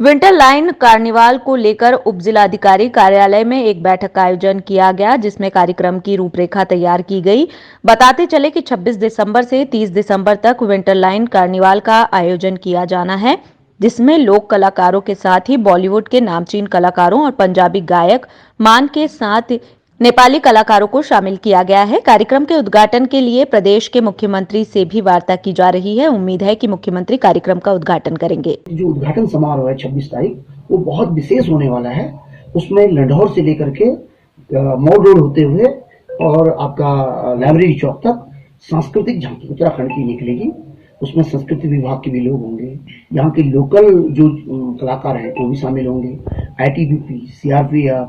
Winter line carnival को लेकर उप जिलाधिकारी कार्यालय में एक बैठक का आयोजन किया गया, जिसमें कार्यक्रम की रूपरेखा तैयार की गई। बताते चले कि 26 दिसंबर से 30 दिसंबर तक विंटर लाइन कार्निवाल का आयोजन किया जाना है, जिसमें लोक कलाकारों के साथ ही बॉलीवुड के नामचीन कलाकारों और पंजाबी गायक मान के साथ नेपाली कलाकारों को शामिल किया गया है। कार्यक्रम के उद्घाटन के लिए प्रदेश के मुख्यमंत्री से भी वार्ता की जा रही है। उम्मीद है कि मुख्यमंत्री कार्यक्रम का उद्घाटन करेंगे। जो उद्घाटन समारोह है 26 तारीख, वो बहुत विशेष होने वाला है। उसमें लंढौर से लेकर के मॉल रोड होते हुए और आपका लाइब्रेरी चौक तक सांस्कृतिक झांकी उत्तराखंड की निकलेगी। उसमें संस्कृति विभाग के भी लोग होंगे, यहाँ के लोकल जो कलाकार हैं वो भी शामिल होंगे, ITBP, CRPF,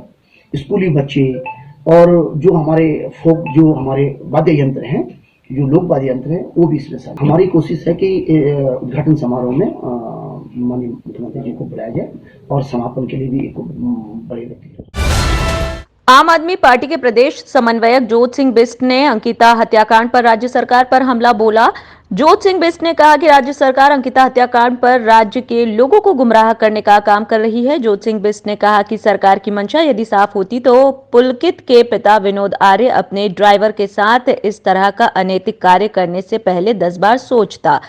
स्कूली बच्चे और जो हमारे फोक जो हमारे वाद्य यंत्र हैं, जो लोक वाद्य यंत्र हैं, वो भी इसमें शामिल। हमारी कोशिश है कि उद्घाटन समारोह में माननीय मुख्यमंत्री जी को बुलाया जाए और समापन के लिए भी एक बड़े व्यक्ति। आम आदमी पार्टी के प्रदेश समन्वयक जोत सिंह बिष्ट ने अंकिता हत्याकांड पर राज्य सरकार पर हमला बोला। जोत सिंह बिष्ट ने कहा कि राज्य सरकार अंकिता हत्याकांड पर राज्य के लोगों को गुमराह करने का काम कर रही है। जोत सिंह बिष्ट ने कहा कि सरकार की मंशा यदि साफ होती तो पुलकित के पिता विनोद आर्य अपने ड्राइवर के साथ इस तरह का अनैतिक कार्य करने से पहले 10 बार सोचता।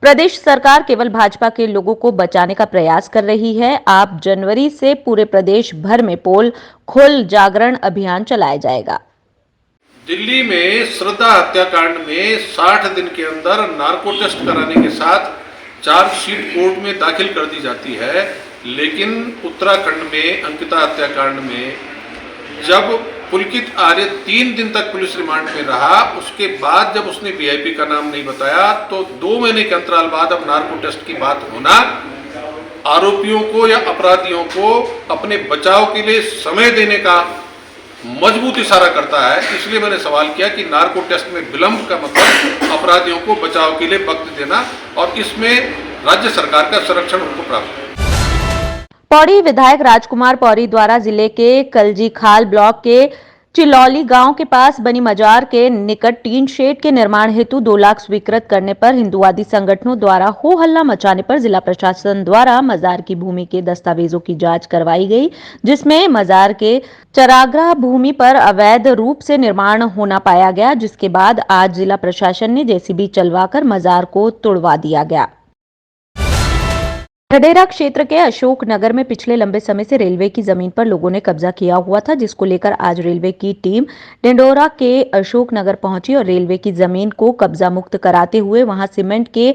प्रदेश सरकार केवल भाजपा के लोगों को बचाने का प्रयास कर रही है। आप जनवरी से पूरे प्रदेश भर में पोल खोल जागरण अभियान चलाया जाएगा। दिल्ली में श्रद्धा हत्याकांड में 60 दिन के अंदर नार्को टेस्ट कराने के साथ चार्जशीट कोर्ट में दाखिल कर दी जाती है, लेकिन उत्तराखंड में अंकिता हत्याकांड में जब पुलकित आर्य 3 दिन तक पुलिस रिमांड में रहा, उसके बाद जब उसने VIP का नाम नहीं बताया तो 2 महीने के अंतराल बाद अब नार्को टेस्ट की बात होना आरोपियों को या अपराधियों को अपने बचाव के लिए समय देने का मजबूत इशारा करता है। इसलिए मैंने सवाल किया कि नार्को टेस्ट में विलंब का मतलब अपराधियों को बचाव के लिए वक्त देना, और इसमें राज्य सरकार का संरक्षण उनको प्राप्त है। पौड़ी विधायक राजकुमार पौड़ी द्वारा जिले के कलजीखाल ब्लॉक के चिलौली गांव के पास बनी मजार के निकट टीन शेड के निर्माण हेतु 2 लाख स्वीकृत करने पर हिंदुवादी संगठनों द्वारा हो हल्ला मचाने पर जिला प्रशासन द्वारा मजार की भूमि के दस्तावेजों की जांच करवाई गई, जिसमें मजार के चरागाह भूमि पर अवैध रूप से निर्माण होना पाया गया, जिसके बाद आज जिला प्रशासन ने JCB चलवाकर मजार को तुड़वा दिया गया। ढडेरा क्षेत्र के अशोक नगर में पिछले लंबे समय से रेलवे की जमीन पर लोगों ने कब्जा किया हुआ था, जिसको लेकर आज रेलवे की टीम ढिंडोरा के अशोक नगर पहुंची और रेलवे की जमीन को कब्जा मुक्त कराते हुए वहां सीमेंट के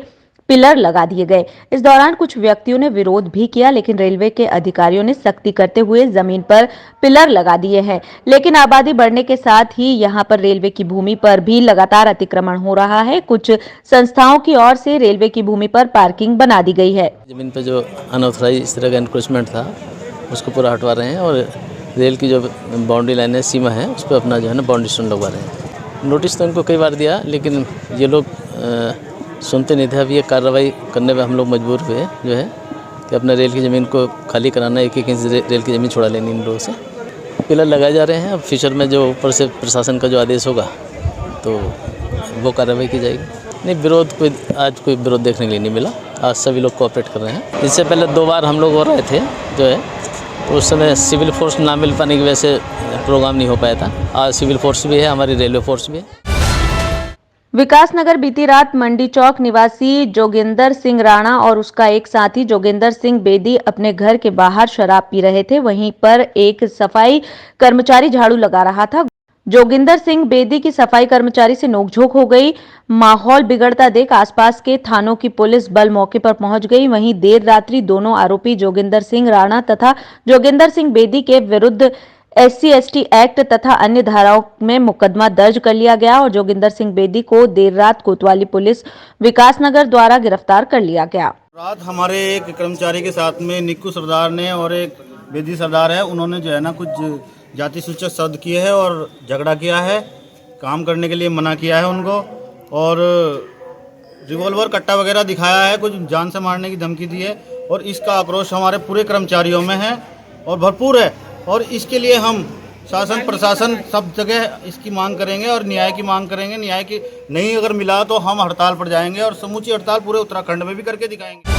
पिलर लगा दिए गए। इस दौरान कुछ व्यक्तियों ने विरोध भी किया, लेकिन रेलवे के अधिकारियों ने सख्ती करते हुए जमीन पर पिलर लगा दिए हैं। लेकिन आबादी बढ़ने के साथ ही यहां पर रेलवे की भूमि पर भी लगातार अतिक्रमण हो रहा है। कुछ संस्थाओं की ओर से रेलवे की भूमि पर पार्किंग बना दी गई है। जमीन पर जो अनऑथराइज इस तरह का इंक्रोचमेंट था उसको पूरा हटवा रहे हैं और रेल की जो बाउंड्री लाइन है, सीमा है, उस पर अपना जो है ना बाउंड्री स्टोन लगवा रहे हैं। नोटिस तो इनको कई बार दिया, लेकिन ये लोग सुनते नहीं थे। अब ये कार्रवाई करने में हम लोग मजबूर हुए जो है कि अपना रेल की ज़मीन को खाली कराना, 1-1 इंच रेल की ज़मीन छुड़ा लेनी इन लोगों से। पिलर लगाए जा रहे हैं। अब फ्यूचर में जो ऊपर से प्रशासन का जो आदेश होगा तो वो कार्रवाई की जाएगी। नहीं, विरोध कोई विरोध देखने के लिए नहीं मिला। आज सभी लोग कोऑपरेट कर रहे हैं। इससे पहले 2 बार हम लोग हो रहे थे जो है, तो उस समय सिविल फोर्स ना मिल पाने की वजह से प्रोग्राम नहीं हो पाया था। आज सिविल फोर्स भी है, हमारी रेलवे फोर्स भी है। विकासनगर बीती रात मंडी चौक निवासी जोगिंदर सिंह राणा और उसका एक साथी जोगिंदर सिंह बेदी अपने घर के बाहर शराब पी रहे थे। वहीं पर एक सफाई कर्मचारी झाड़ू लगा रहा था। जोगिंदर सिंह बेदी की सफाई कर्मचारी से नोकझोंक हो गई। माहौल बिगड़ता देख आसपास के थानों की पुलिस बल मौके पर पहुंच गई। वहीं देर रात्रि दोनों आरोपी जोगिंदर सिंह राणा तथा जोगिंदर सिंह बेदी के विरुद्ध SC/ST एक्ट तथा अन्य धाराओं में मुकदमा दर्ज कर लिया गया और जोगिंदर सिंह बेदी को देर रात कोतवाली पुलिस विकासनगर द्वारा गिरफ्तार कर लिया गया। रात हमारे एक कर्मचारी के साथ में निक्कू सरदार ने और एक बेदी सरदार है, उन्होंने जो है ना कुछ जाति सूचक शब्द किए हैं और झगड़ा किया है। काम करने के लिए मना किया है उनको और रिवॉल्वर कट्टा वगैरह दिखाया है, कुछ जान से मारने की धमकी दी है और इसका आक्रोश हमारे पूरे कर्मचारियों में है और भरपूर है। और इसके लिए हम शासन प्रशासन सब जगह इसकी मांग करेंगे और न्याय की मांग करेंगे। न्याय की नहीं अगर मिला तो हम हड़ताल पर जाएंगे और समूची हड़ताल पूरे उत्तराखंड में भी करके दिखाएंगे।